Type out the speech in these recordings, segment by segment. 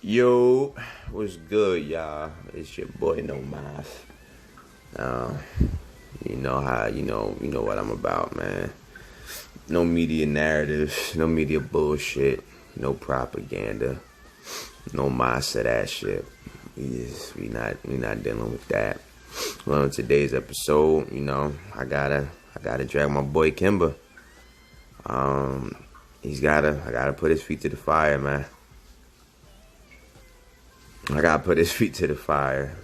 Yo, what's good, y'all? It's your boy No Math. Uh, you know what I'm about, man. No media narratives, no media bullshit, no propaganda, no mindset that shit. We not dealing with that. Well, in today's episode, I gotta drag my boy Kemba. I gotta put his feet to the fire, man. I gotta put his feet to the fire.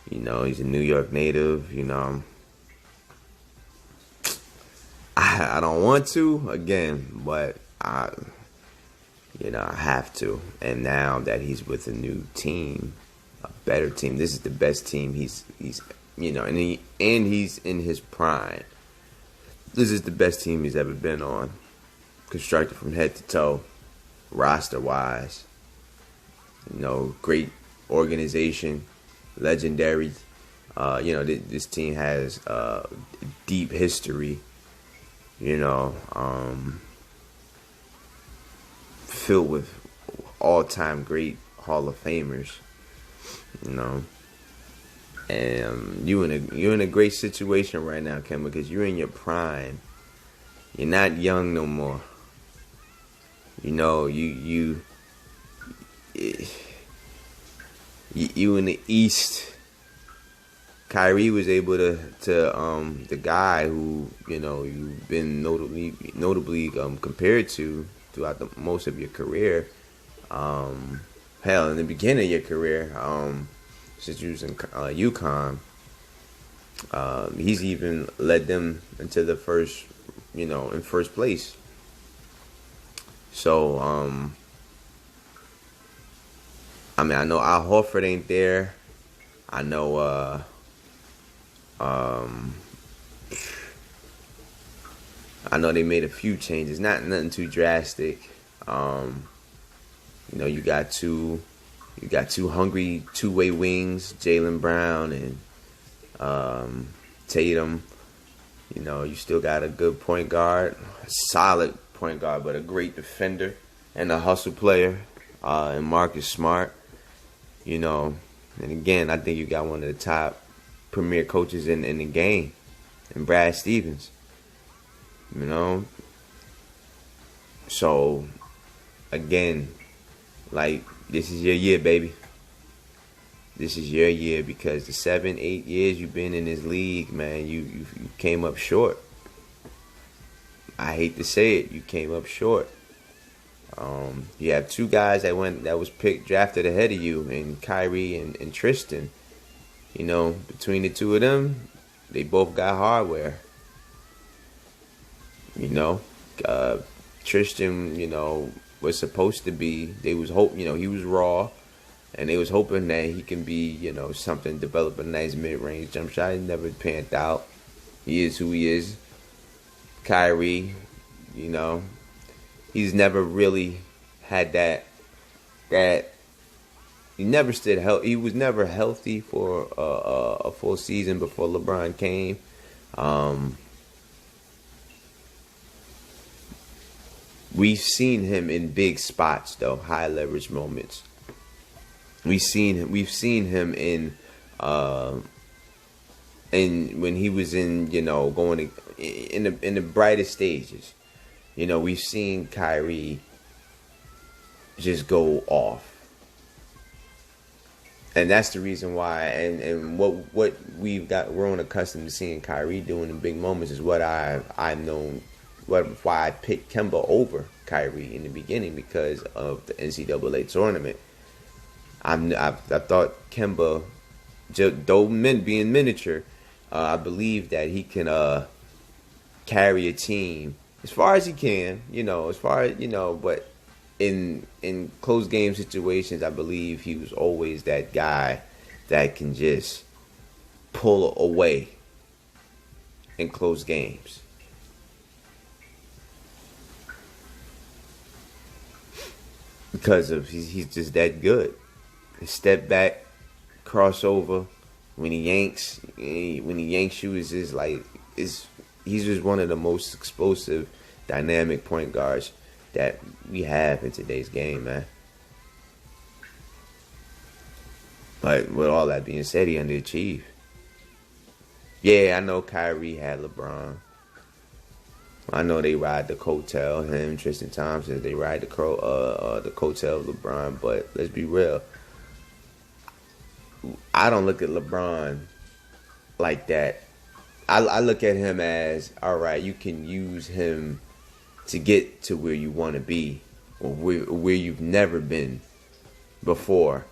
He's a New York native. I don't want to again, but I have to. And now that he's with a new team, a better team, this is the best team he's and he's in his prime. This is the best team he's ever been on, constructed from head to toe, roster wise. Great organization, legendary. This team has deep history. Filled with all-time great Hall of Famers. And you're in a great situation right now, Kemba, because you're in your prime. You're not young no more. You in the East. Kyrie was able to the guy who you've been notably compared to throughout most of your career. Hell, in the beginning of your career, since you was in UConn, he's even led them into the first, in first place. So, I know Al Horford ain't there. I know, they made a few changes, nothing too drastic. You got two hungry two-way wings, Jaylen Brown and Tatum. You still got a good point guard, a solid point guard, but a great defender and a hustle player, and Marcus Smart. And again, I think you got one of the top premier coaches in the game, and Brad Stevens. So again, this is your year, baby. This is your year, because the 7-8 years you've been in this league, man, you came up short. I hate to say it, you came up short. You have two guys that was drafted ahead of you, and Kyrie and Tristan. Between the two of them, they both got hardware. Tristan, was supposed to be. They was he was raw, and they was hoping that he can be, something, develop a nice mid-range jump shot. He never panned out. He is who he is. Kyrie, he's never really had that. He never stood healthy. He was never healthy for a full season before LeBron came. We've seen him in big spots, though, high leverage moments. We've seen him in when he was in going in the brightest stages. We've seen Kyrie just go off. And that's the reason why, and what we've grown accustomed to seeing Kyrie doing in big moments is what I've known, why I picked Kemba over Kyrie in the beginning, because of the NCAA tournament. I thought Kemba, though being miniature, I believe that he can carry a team as far as he can, but in close game situations, I believe he was always that guy that can just pull away in close games. Because he's just that good. Step back, crossover, when he yanks you, is just he's just one of the most explosive, dynamic point guards that we have in today's game, man. But with all that being said, he underachieved. Yeah, I know Kyrie had LeBron. I know they ride the coattail. Him, Tristan Thompson, they ride the coattail of LeBron. But let's be real. I don't look at LeBron like that. I look at him as, all right, you can use him to get to where you want to be, or where you've never been before,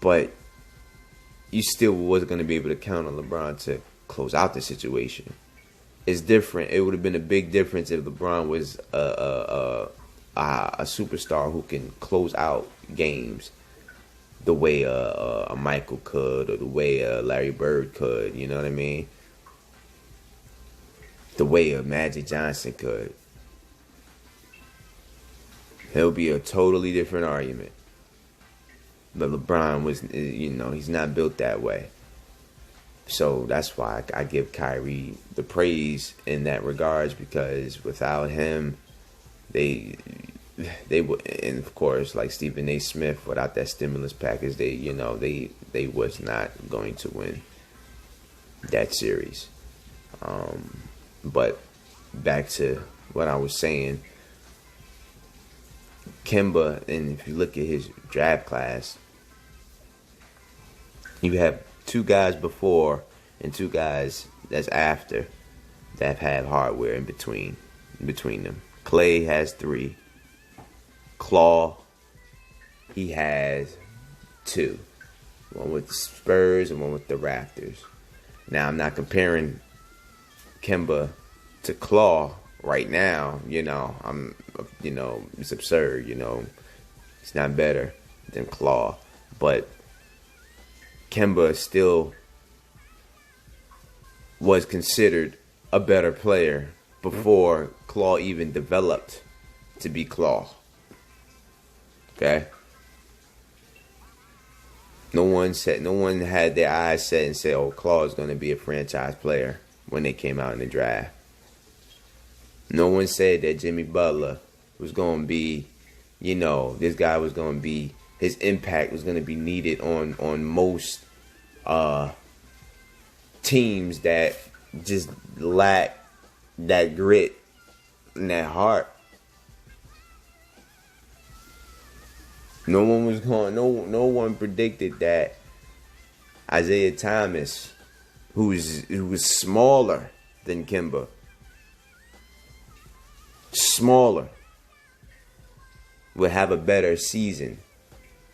but you still wasn't going to be able to count on LeBron to close out the situation. It's different. It would have been a big difference if LeBron was a superstar who can close out games the way a Michael could, or the way Larry Bird could. You know what I mean? The way a Magic Johnson could. It'll be a totally different argument. But LeBron was, he's not built that way. So that's why I give Kyrie the praise in that regards, because without him, they would, and of course, like Stephen A. Smith, without that stimulus package, they was not going to win that series. But back to what I was saying, Kemba, and if you look at his draft class, you have 2 guys before and 2 guys that's after that have had hardware in between them. Clay has 3. Claw, he has 2. One with the Spurs and one with the Raptors. Now, I'm not comparing Kemba to Claw right now. It's absurd. It's not better than Claw, but Kemba still was considered a better player before Claw even developed to be Claw. Okay? No one had their eyes set and said, oh, Claw is going to be a franchise player when they came out in the draft. No one said that Jimmy Butler was going to be, this guy was going to be, his impact was going to be needed on most teams that just lack that grit and that heart. No one predicted that Isaiah Thomas, who was smaller than Kemba, would have a better season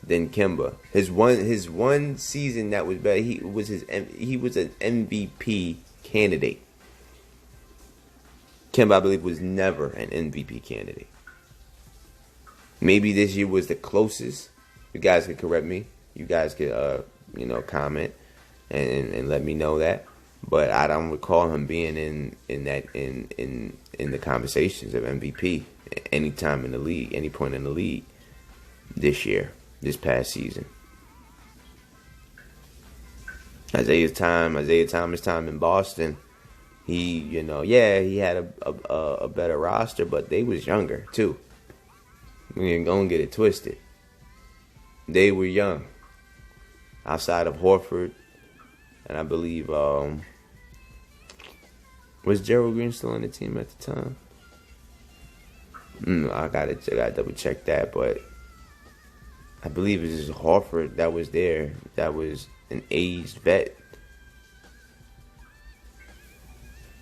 than Kemba. His one season that was better, he was an MVP candidate. Kemba, I believe, was never an MVP candidate. Maybe this year was the closest. You guys could correct me. You guys could comment and let me know that. But I don't recall him being in the conversations of MVP any time in the league, any point in the league this past season. Isaiah Thomas time in Boston, he had a better roster, but they was younger too. We ain't gonna get it twisted. They were young. Outside of Horford, and I believe was Gerald Green still on the team at the time? I gotta double check that, but I believe it was Horford that was there. That was an aged vet.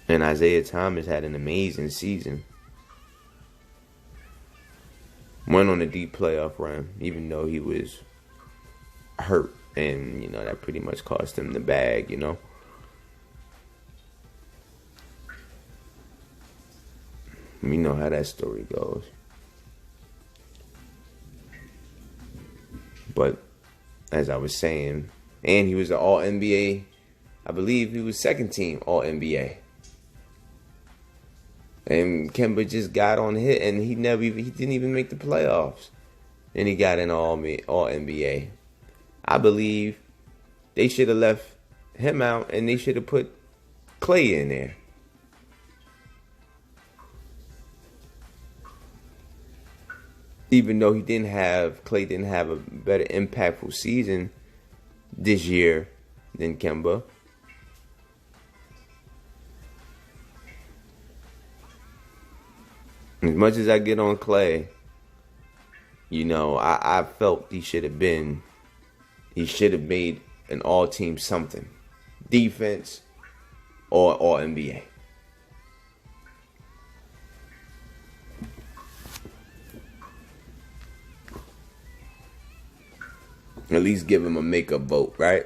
And Isaiah Thomas had an amazing season. Went on a deep playoff run, even though he was hurt. And, that pretty much cost him the bag, We know how that story goes. But, as I was saying, and he was an All-NBA. I believe he was second team All-NBA. And Kemba just got on hit, and he didn't even make the playoffs. And he got an All-NBA. I believe they should have left him out, and they should have put Clay in there. Even though Clay didn't have a better impactful season, this year than Kemba. As much as I get on Clay, I felt he should have made an all-team something. Defense or NBA. At least give him a makeup vote, right?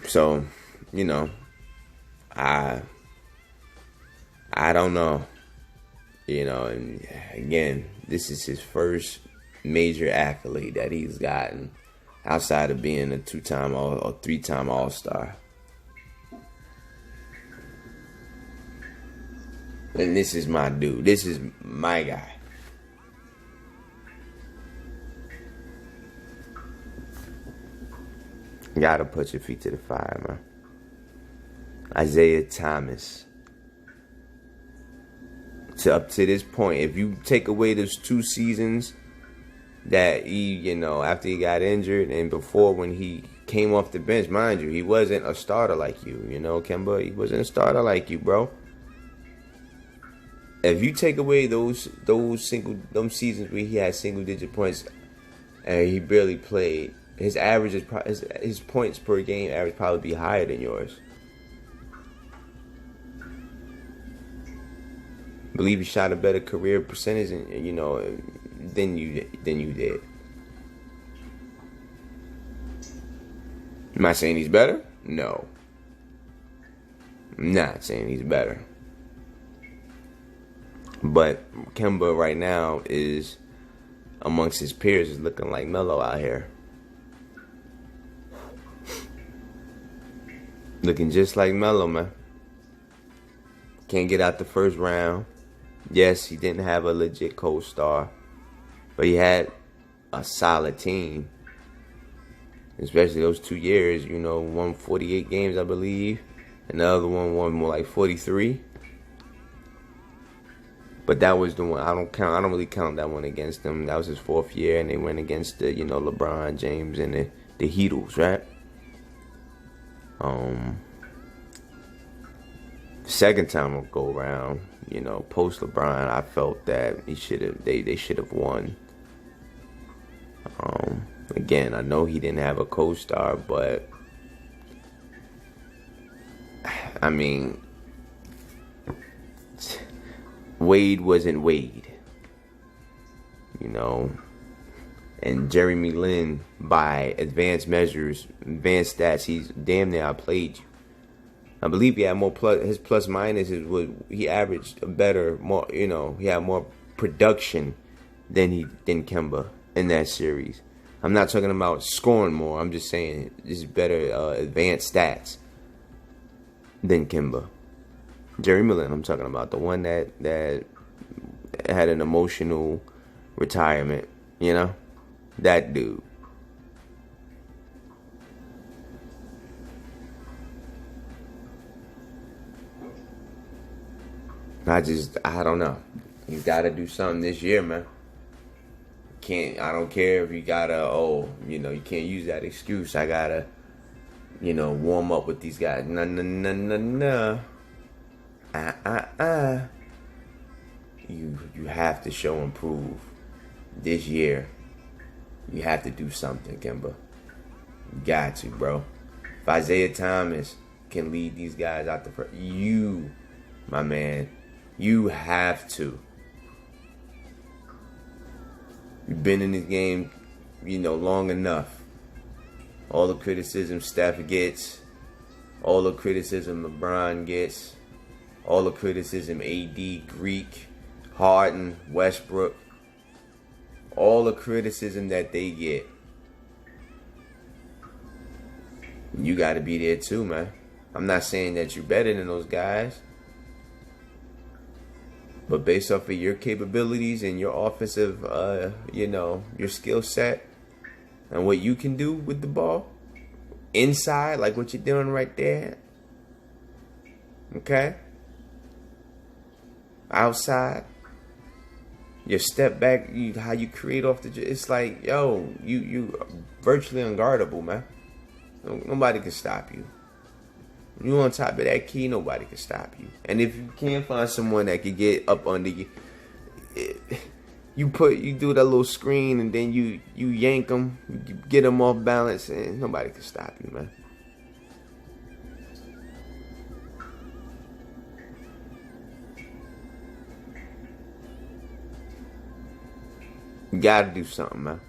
So, I don't know. And again, this is his first major accolade that he's gotten outside of being a 2-time or 3-time All-Star. And this is my dude. This is my guy. Gotta put your feet to the fire, man. Isaiah Thomas. Up to this point, if you take away those 2 seasons that he, after he got injured and before when he came off the bench, mind you, he wasn't a starter like you, Kemba. He wasn't a starter like you, bro. If you take away those seasons where he had single-digit points and he barely played, his average is his points per game average probably be higher than yours. I believe he shot a better career percentage, than you did. Am I saying he's better? No. I'm not saying he's better. But Kemba right now is, amongst his peers, is looking like Melo out here. Looking just like Melo, man. Can't get out the first round. Yes, he didn't have a legit co-star, but he had a solid team. Especially those 2 years, won 48 games, I believe, and the other one won more like 43. But that was the one I don't really count that one against him. That was his 4th year, and they went against the LeBron James and the Heatles, right? Second time I'll go around, post LeBron, I felt that they should have won. Again, I know he didn't have a co-star, but I mean, Wade wasn't Wade, and Jeremy Lin, by advanced measures, advanced stats, he's damn near outplayed you. I believe he had more his plus minus he averaged a better, more, he had more production than Kemba in that series. I'm not talking about scoring more. I'm just saying this is better advanced stats than Kemba. Jerry Millen, I'm talking about the one that had an emotional retirement, that dude. I don't know. You gotta do something this year, man. I don't care if you gotta, you can't use that excuse. I gotta, warm up with these guys. No. You have to show and prove this year. You have to do something, Kemba. You got to, bro. If Isaiah Thomas can lead these guys out the front, you, my man, you have to. You've been in this game, long enough. All the criticism Steph gets, all the criticism LeBron gets, all the criticism AD, Greek, Harden, Westbrook, all the criticism that they get. You got to be there too, man. I'm not saying that you're better than those guys. But based off of your capabilities and your offensive, your skill set and what you can do with the ball inside, like what you're doing right there, okay? Outside, Your step back, how you create off it's like, yo, you virtually unguardable, man. Nobody can stop you. You on top of that key, nobody can stop you. And if you can't find someone that can get up under you, you do that little screen and then you yank them, you get them off balance, and nobody can stop you, man. You gotta do something, man.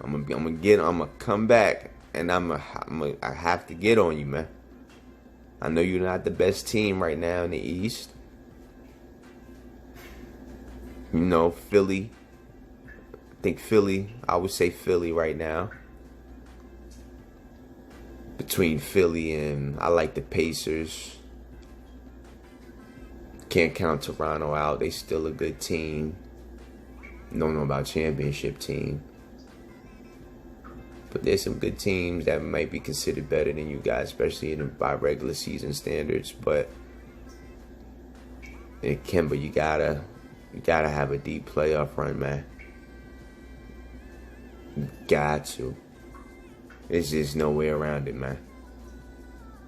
I'm gonna come back, and I have to get on you, man. I know you're not the best team right now in the East. You know, Philly. I would say Philly right now. Between Philly and I like the Pacers. Can't count Toronto out. They still a good team. Don't know about championship team. But there's some good teams that might be considered better than you guys, especially by regular season standards. But in Kemba, you gotta have a deep playoff run, man. You got to. There's just no way around it, man.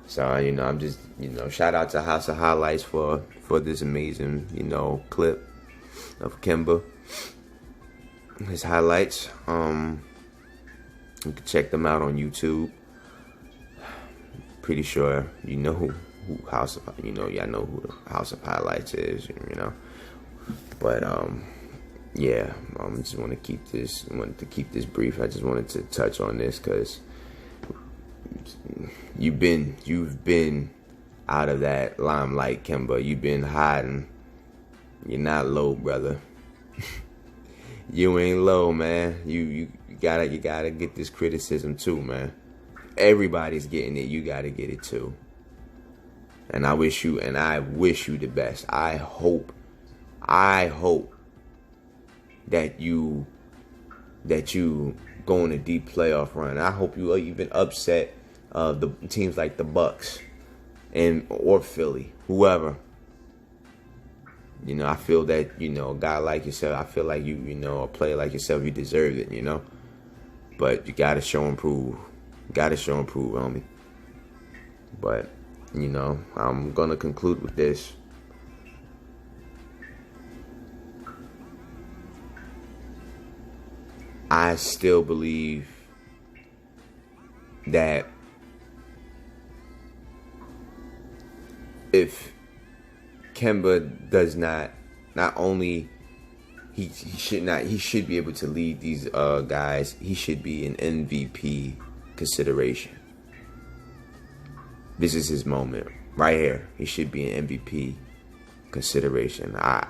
So, I'm just, shout out to House of Highlights for this amazing, clip of Kemba. His highlights. You can check them out on YouTube. Pretty sure you know who House of, y'all know who the House of Highlights is, But yeah, I just wanted to keep this brief. I just wanted to touch on this because you've been out of that limelight, Kemba. You've been hiding. You're not low, brother. You ain't low, man. You gotta get this criticism too, man. Everybody's getting it. You gotta get it too. And I wish you the best. I hope that you go on a deep playoff run. I hope you even upset the teams like the Bucks or Philly, whoever. I feel that, a guy like yourself, I feel like a player like yourself, you deserve it, But you gotta show and prove. Homie. But, I'm gonna conclude with this. I still believe that if Kemba does not only he should be able to lead these guys, he should be an MVP consideration. This is his moment right here. He should be an MVP consideration. I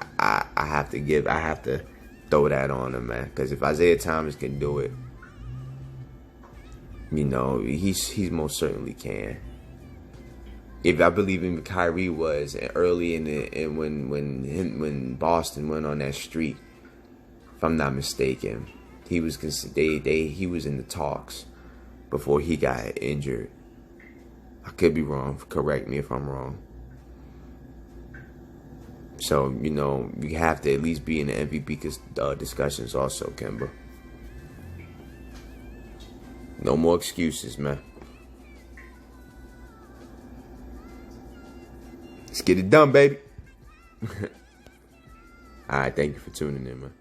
have to throw that on him, man, because if Isaiah Thomas can do it, he most certainly can. If I believe in Kyrie was early when Boston went on that streak, if I'm not mistaken, he was he was in the talks before he got injured. I could be wrong. Correct me if I'm wrong. So you have to at least be in the MVP discussions also, Kemba. No more excuses, man. Let's get it done, baby. All right, thank you for tuning in, man.